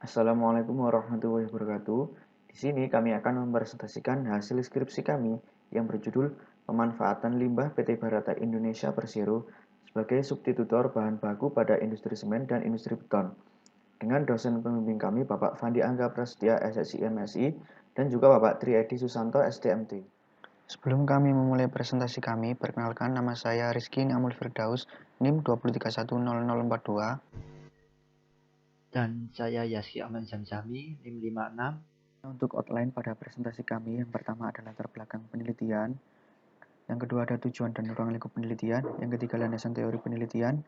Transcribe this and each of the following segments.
Assalamualaikum warahmatullahi wabarakatuh. Di sini kami akan mempresentasikan hasil skripsi kami yang berjudul Pemanfaatan Limbah PT Barata Indonesia Persero sebagai substitutor bahan baku pada industri semen dan industri beton. Dengan dosen pembimbing kami Bapak Fandi Angga Prasetya SSI MSI dan juga Bapak Tri Edi Susanto STMT. Sebelum kami memulai presentasi kami, perkenalkan nama saya Rizky Namul Firdaus, NIM 2310042. Dan saya Yaski Aman Zamzami, NIM 56. Untuk outline pada presentasi kami, yang pertama adalah latar belakang penelitian, yang kedua ada tujuan dan ruang lingkup penelitian, yang ketiga landasan teori penelitian,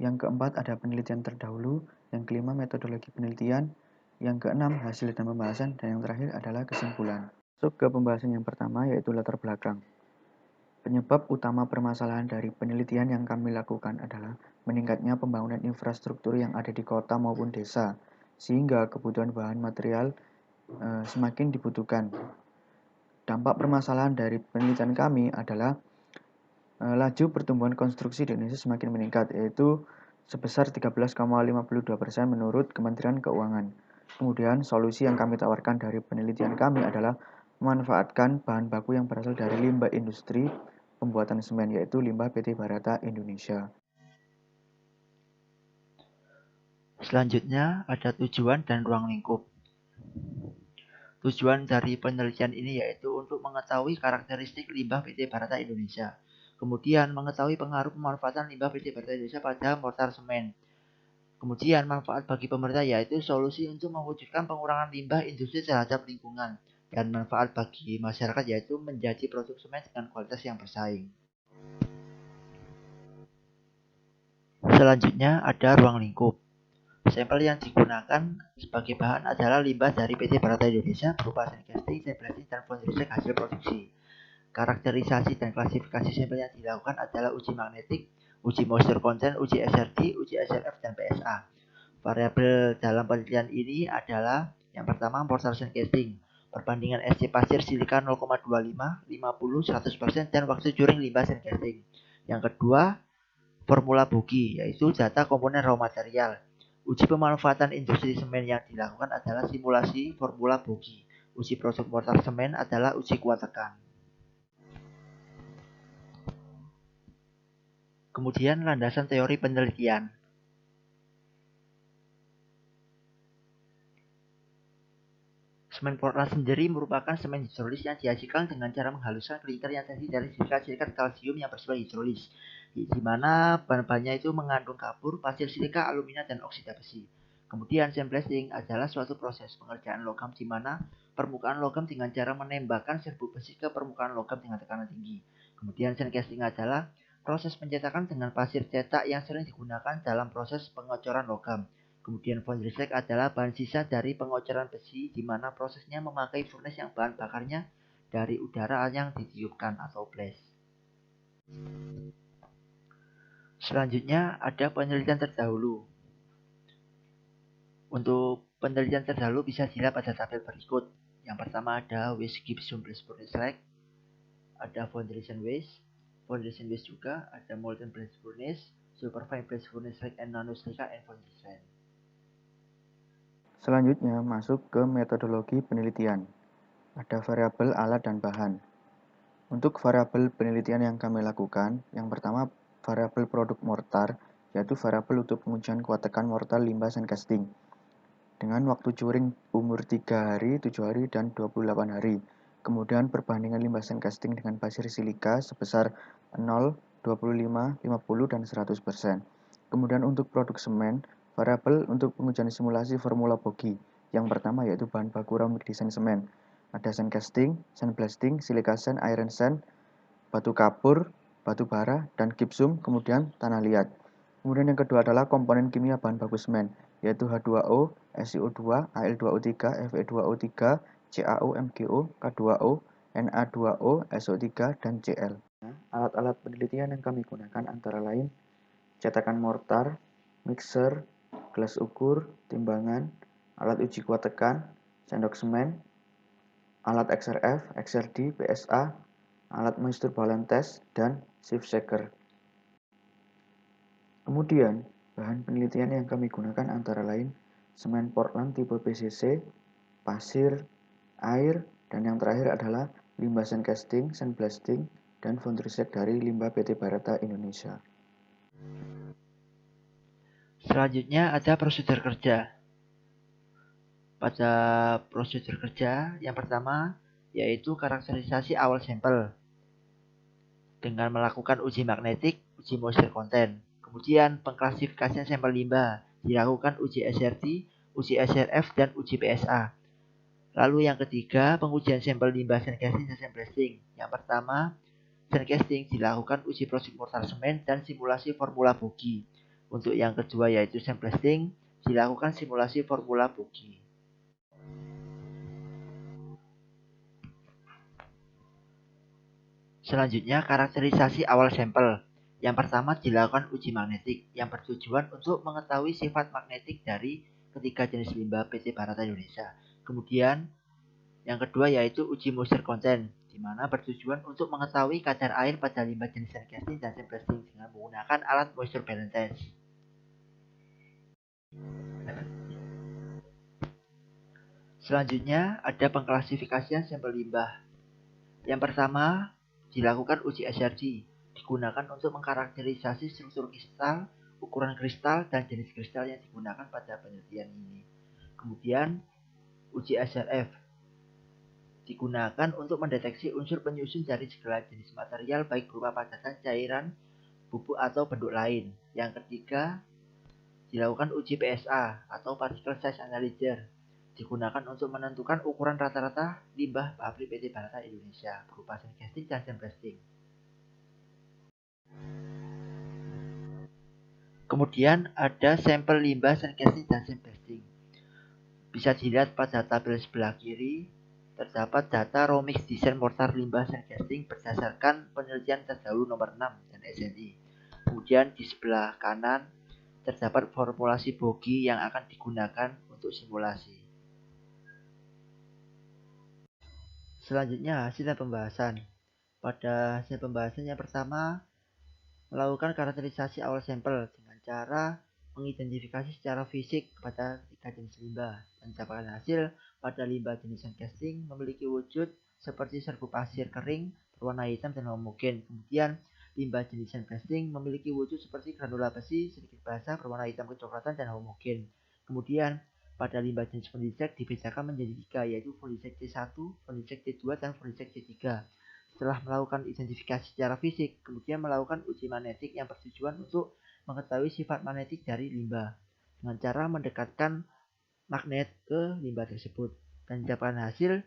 yang keempat ada penelitian terdahulu, yang kelima metodologi penelitian, yang keenam hasil dan pembahasan, dan yang terakhir adalah kesimpulan. Masuk ke pembahasan yang pertama yaitu latar belakang. Penyebab utama permasalahan dari penelitian yang kami lakukan adalah meningkatnya pembangunan infrastruktur yang ada di kota maupun desa, sehingga kebutuhan bahan material semakin dibutuhkan. Dampak permasalahan dari penelitian kami adalah laju pertumbuhan konstruksi di Indonesia semakin meningkat, yaitu sebesar 13,52% menurut Kementerian Keuangan. Kemudian, solusi yang kami tawarkan dari penelitian kami adalah memanfaatkan bahan baku yang berasal dari limbah industri pembuatan semen, yaitu limbah PT Barata Indonesia. Selanjutnya ada tujuan dan ruang lingkup. Tujuan dari penelitian ini yaitu untuk mengetahui karakteristik limbah PT Barata Indonesia. Kemudian mengetahui pengaruh pemanfaatan limbah PT Barata Indonesia pada mortar semen. Kemudian manfaat bagi pemerintah yaitu solusi untuk mewujudkan pengurangan limbah industri terhadap lingkungan. Dan manfaat bagi masyarakat yaitu menjadi produk semen dengan kualitas yang bersaing. Selanjutnya ada ruang lingkup. Sampel yang digunakan sebagai bahan adalah limbah dari PT Barata Indonesia berupa sandcasting, sandblasting, dan fonderisek hasil produksi. Karakterisasi dan klasifikasi sampel yang dilakukan adalah uji magnetik, uji moisture content, uji SRD, uji SRF, dan PSA. Variabel dalam penelitian ini adalah yang pertama mortar sandcasting, perbandingan SC pasir silika 0,25, 50, 100%, dan waktu curing limbah sandcasting. Yang kedua, formula Bogi, yaitu data komponen raw material. Uji pemanfaatan industri semen yang dilakukan adalah simulasi formula Bogi. Uji produk mortar semen adalah uji kuat tekan. Kemudian landasan teori penelitian. Semen Portland sendiri merupakan semen hidrolis yang dihasilkan dengan cara menghaluskan klinker yang terdiri dari silikat kalsium yang bersifat hidrolis, di mana bahan-bahannya itu mengandung kapur, pasir silika, alumina, dan oksida besi. Kemudian sandblasting adalah suatu proses pengerjaan logam di mana permukaan logam dengan cara menembakkan serbuk besi ke permukaan logam dengan tekanan tinggi. Kemudian sandcasting adalah proses pencetakan dengan pasir cetak yang sering digunakan dalam proses pengocoran logam. Kemudian fonderisek adalah bahan sisa dari pengocoran besi di mana prosesnya memakai furnace yang bahan bakarnya dari udara yang ditiupkan atau blast. Selanjutnya ada penelitian terdahulu. Untuk penelitian terdahulu bisa dilihat pada tabel berikut. Yang pertama ada waste gypsum blast furnace slag, ada foundation waste juga, ada molten blast furnace, superfine blast furnace slag and nanosilica and foundation. Selanjutnya masuk ke metodologi penelitian. Ada variabel alat dan bahan. Untuk variabel penelitian yang kami lakukan, yang pertama variabel produk mortar, yaitu variabel untuk pengujian kuat tekan mortar limbah sandcasting dengan waktu curing umur 3 hari, 7 hari, dan 28 hari. Kemudian perbandingan limbah sandcasting dengan pasir silika sebesar 0, 25, 50, dan 100%. Kemudian untuk produk semen, variabel untuk pengujian simulasi formula Bogi. Yang pertama yaitu bahan baku raw desain semen. Ada sandcasting, sandblasting, silika sand, iron sand, batu kapur, batu bara, dan gypsum, kemudian tanah liat. Kemudian yang kedua adalah komponen kimia bahan baku semen, yaitu H2O, SiO2, Al2O3, Fe2O3, CaO, MgO, K2O, Na2O, SO3, dan Cl. Alat-alat penelitian yang kami gunakan antara lain cetakan mortar, mixer, gelas ukur, timbangan, alat uji kuat tekan, sendok semen, alat XRF, XRD, PSA, alat moisture balance test, dan sieve shaker. Kemudian, bahan penelitian yang kami gunakan antara lain semen Portland tipe PCC, pasir, air, dan yang terakhir adalah limbah sandcasting, sandblasting, dan Fondrisek dari limbah PT Barata Indonesia. Selanjutnya ada prosedur kerja. Pada prosedur kerja yang pertama yaitu karakterisasi awal sampel dengan melakukan uji magnetik, uji moisture content. Kemudian pengklasifikasian sampel limbah dilakukan uji SRT, uji SRF, dan uji PSA. Lalu yang ketiga, pengujian sampel limbah sandcasting dan sandblasting. Yang pertama, sandcasting dilakukan uji produk mortar semen dan simulasi formula bogi. Untuk yang kedua yaitu sandblasting dilakukan simulasi formula bogi. Selanjutnya, karakterisasi awal sampel. Yang pertama dilakukan uji magnetik yang bertujuan untuk mengetahui sifat magnetik dari ketiga jenis limbah PT Barata Indonesia. Kemudian, yang kedua yaitu uji moisture content, di mana bertujuan untuk mengetahui kadar air pada limbah jenis sandcasting dan sandblasting dengan menggunakan alat moisture balance test. Selanjutnya, ada pengklasifikasian sampel limbah. Yang pertama, dilakukan uji SRD, digunakan untuk mengkarakterisasi struktur kristal, ukuran kristal, dan jenis kristal yang digunakan pada penelitian ini. Kemudian, uji SRF digunakan untuk mendeteksi unsur penyusun dari segala jenis material baik berupa padatan, cairan, bubuk, atau bentuk lain. Yang ketiga, dilakukan uji PSA atau Particle Size Analyzer, digunakan untuk menentukan ukuran rata-rata limbah pabrik PT Barata Indonesia berupa sandcasting dan sandblasting. Kemudian ada sampel limbah sandcasting dan sandblasting. Bisa dilihat pada tabel sebelah kiri, terdapat data raw mix desain mortar limbah sandcasting berdasarkan penelitian terdahulu nomor 6 dan SNI. Kemudian di sebelah kanan terdapat formulasi bogi yang akan digunakan untuk simulasi. Selanjutnya hasil pembahasan. Pada hasil pembahasan yang pertama, melakukan karakterisasi awal sampel dengan cara mengidentifikasi secara fisik pada tiga jenis limbah. Pencapaian hasil pada limbah jenis sandcasting memiliki wujud seperti serbuk pasir kering berwarna hitam dan homogen. Kemudian limbah jenis sandblasting memiliki wujud seperti granula besi sedikit basah berwarna hitam kecoklatan dan homogen. Kemudian pada limbah jenis Fondrisek dibedakan menjadi 3, yaitu Fondrisek C1, Fondrisek C2, dan Fondrisek C3. Setelah melakukan identifikasi secara fisik, kemudian melakukan uji magnetik yang bertujuan untuk mengetahui sifat magnetik dari limbah dengan cara mendekatkan magnet ke limbah tersebut. Dan didapatkan hasil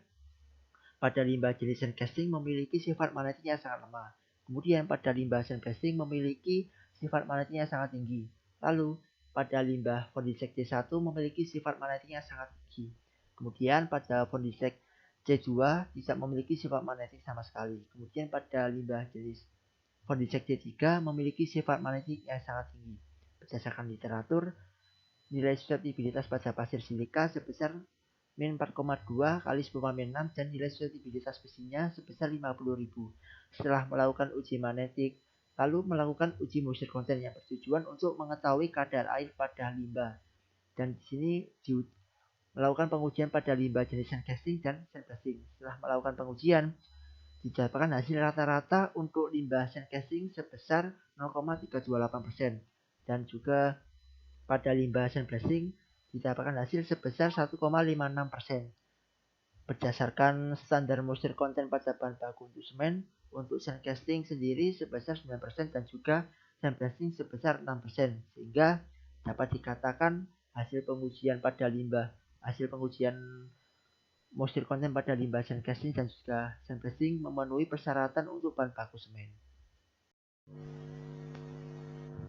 pada limbah jenis sandcasting memiliki sifat magnetik yang sangat lemah. Kemudian pada limbah sandblasting memiliki sifat magnetik yang sangat tinggi. Lalu pada limbah Fondrisek C1 memiliki sifat magnetik yang sangat tinggi. Kemudian pada Fondrisek C2 tidak memiliki sifat magnetik sama sekali. Kemudian pada limbah jenis Fondrisek C3 memiliki sifat magnetik yang sangat tinggi. Berdasarkan literatur, nilai suseptibilitas pada pasir silika sebesar min 4,2 kali 10⁻6 dan nilai suseptibilitas besinya sebesar 50.000. Setelah melakukan uji magnetik, lalu melakukan uji moisture content yang bertujuan untuk mengetahui kadar air pada limbah. Dan di sini melakukan pengujian pada limbah jenis sandcasting dan sandblasting. Setelah melakukan pengujian, didapatkan hasil rata-rata untuk limbah sandcasting sebesar 0,328% dan juga pada limbah sandblasting didapatkan hasil sebesar 1,56%. Berdasarkan standar moisture content pada bahan baku untuk semen, untuk sandcasting sendiri sebesar 9% dan juga sandblasting sebesar 6%, sehingga dapat dikatakan hasil pengujian moisture content pada limbah sandcasting dan juga sandblasting memenuhi persyaratan untuk bahan baku semen.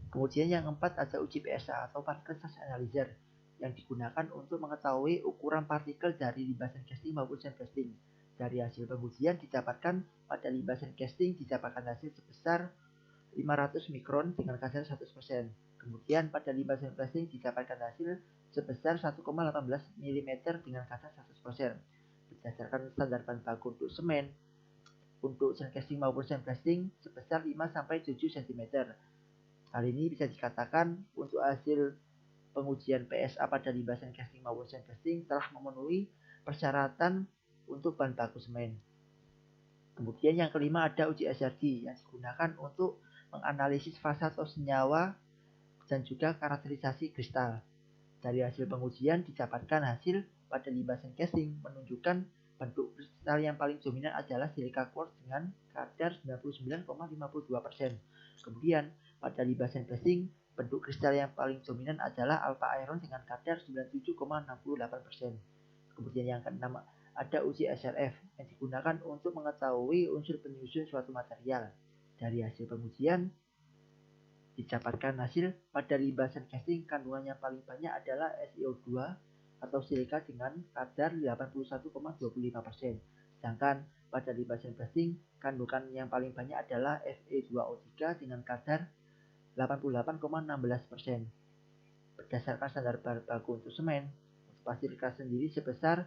Kemudian yang keempat ada uji PSA atau Particle Size Analyzer yang digunakan untuk mengetahui ukuran partikel dari limbah sandcasting maupun sandblasting. Dari hasil pengujian didapatkan pada limbah sandcasting didapatkan hasil sebesar 500 mikron dengan kadar 100%. Kemudian pada limbah sandblasting didapatkan hasil sebesar 1,18 mm dengan kadar 100%. Berdasarkan standar bahan baku untuk semen, untuk sandcasting maupun sandblasting sebesar 5-7 cm. Hal ini bisa dikatakan untuk hasil pengujian PSA pada limbah sand casting maupun sand blasting telah memenuhi persyaratan untuk bahan baku semen. Kemudian yang kelima ada uji SRD yang digunakan untuk menganalisis fasa atau senyawa dan juga karakterisasi kristal. Dari hasil pengujian didapatkan hasil pada limbah sand casting menunjukkan bentuk kristal yang paling dominan adalah silika quartz dengan kadar 99,52%. Kemudian pada limbah sand blasting bentuk kristal yang paling dominan adalah alpha iron dengan kadar 97,68%. Kemudian yang keenam ada uji SRF yang digunakan untuk mengetahui unsur penyusun suatu material. Dari hasil pengujian didapatkan hasil pada limbah sand casting kandungan yang paling banyak adalah SiO2 atau silika dengan kadar 81,25%. Sedangkan pada limbah sand blasting kandungan yang paling banyak adalah Fe2O3 dengan kadar 88,16%. Berdasarkan standar bahan baku untuk semen, pasir keras sendiri sebesar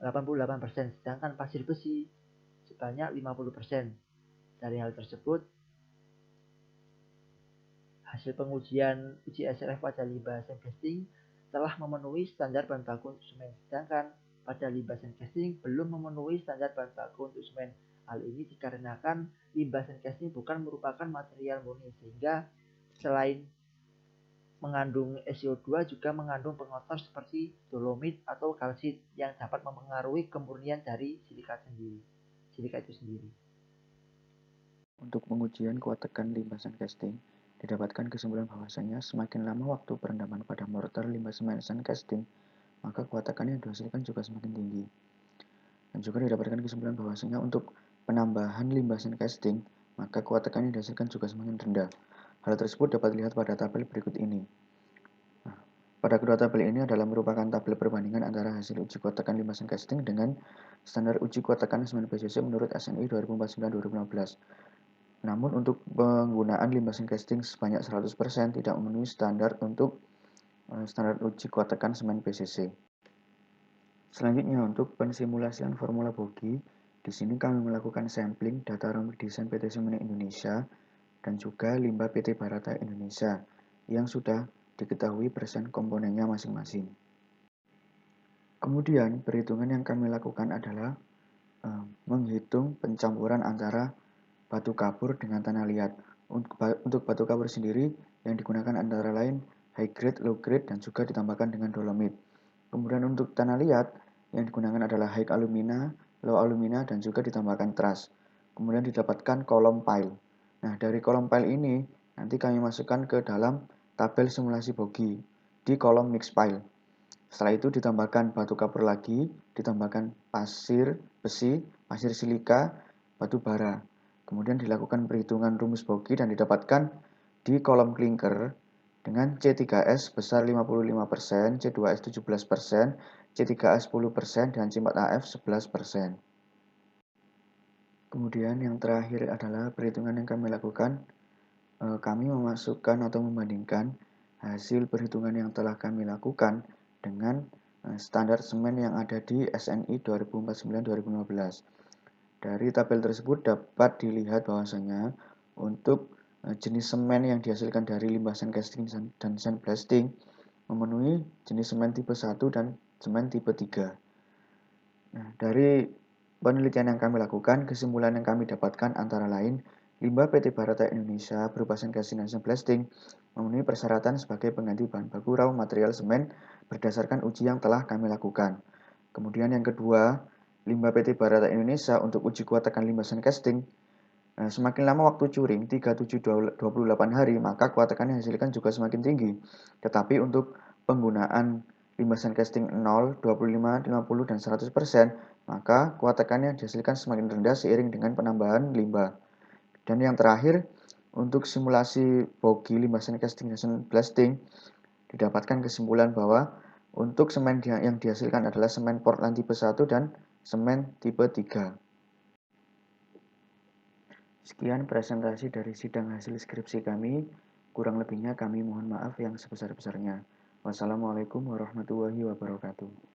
88%, sedangkan pasir besi sebanyak 50%. Dari hal tersebut, hasil pengujian uji SRF pada limbah sand casting telah memenuhi standar bahan baku untuk semen, sedangkan pada limbah sand casting belum memenuhi standar bahan baku untuk semen. Hal ini dikarenakan limbah sand casting bukan merupakan material murni, sehingga selain mengandung SiO2 juga mengandung pengotor seperti dolomit atau kalsit yang dapat mempengaruhi kemurnian dari silika itu sendiri. Untuk pengujian kuat tekan limbah sand casting, didapatkan kesimpulan bahwasanya semakin lama waktu perendaman pada mortar limbah semen sand casting, maka kuat tekan yang dihasilkan juga semakin tinggi. Dan juga didapatkan kesimpulan bahwasanya untuk penambahan limbah sand casting, maka kuat tekan yang dihasilkan juga semakin rendah. Hal tersebut dapat dilihat pada tabel berikut ini. Nah, pada kedua tabel ini adalah merupakan tabel perbandingan antara hasil uji kuat tekan limbah sand casting dengan standar uji kuat tekan semen PCC menurut SNI 2049-2015. Namun untuk penggunaan limbah sand casting sebanyak 100% tidak memenuhi standar untuk standar uji kuat tekan semen PCC. Selanjutnya untuk pensimulasian formula Bogie, di sini kami melakukan sampling data rambut desain PT Semen Indonesia dan juga limbah PT Barata Indonesia yang sudah diketahui persen komponennya masing-masing. Kemudian perhitungan yang kami lakukan adalah menghitung pencampuran antara batu kapur dengan tanah liat. Untuk batu kapur sendiri yang digunakan antara lain high grade, low grade, dan juga ditambahkan dengan dolomit. Kemudian untuk tanah liat yang digunakan adalah high alumina, low alumina, dan juga ditambahkan trust. Kemudian didapatkan kolom pile. Nah, dari kolom pile ini nanti kami masukkan ke dalam tabel simulasi Bogie di kolom mix pile. Setelah itu ditambahkan batu kapur lagi, ditambahkan pasir besi, pasir silika, batu bara. Kemudian dilakukan perhitungan rumus Bogie dan didapatkan di kolom clinker dengan C3S besar 55%, C2S 17%, C3A 10%, dan C4AF 11%. Kemudian yang terakhir adalah perhitungan yang kami lakukan. Kami memasukkan atau membandingkan hasil perhitungan yang telah kami lakukan dengan standar semen yang ada di SNI 2049-2015. Dari tabel tersebut dapat dilihat bahwasanya untuk jenis semen yang dihasilkan dari limbah sand casting dan sand blasting memenuhi jenis semen tipe 1 dan semen tipe 3. Nah, dari penelitian yang kami lakukan, kesimpulan yang kami dapatkan antara lain limbah PT Barata Indonesia berupa sand casting dan sand blasting memenuhi persyaratan sebagai pengganti bahan baku raw material semen berdasarkan uji yang telah kami lakukan. Kemudian yang kedua, limbah PT Barata Indonesia untuk uji kuat tekan limbah sand casting, semakin lama waktu curing 37-28 hari, maka kuat tekan yang dihasilkan juga semakin tinggi. Tetapi untuk penggunaan limbah sand casting 0, 25, 50, dan 100%, maka kuat tekan yang dihasilkan semakin rendah seiring dengan penambahan limbah. Dan yang terakhir, untuk simulasi Bogie limbah sand casting dan sand blasting, didapatkan kesimpulan bahwa untuk semen yang dihasilkan adalah semen Portland tipe 1 dan semen tipe 3. Sekian presentasi dari sidang hasil skripsi kami. Kurang lebihnya kami mohon maaf yang sebesar-besarnya. Wassalamualaikum warahmatullahi wabarakatuh.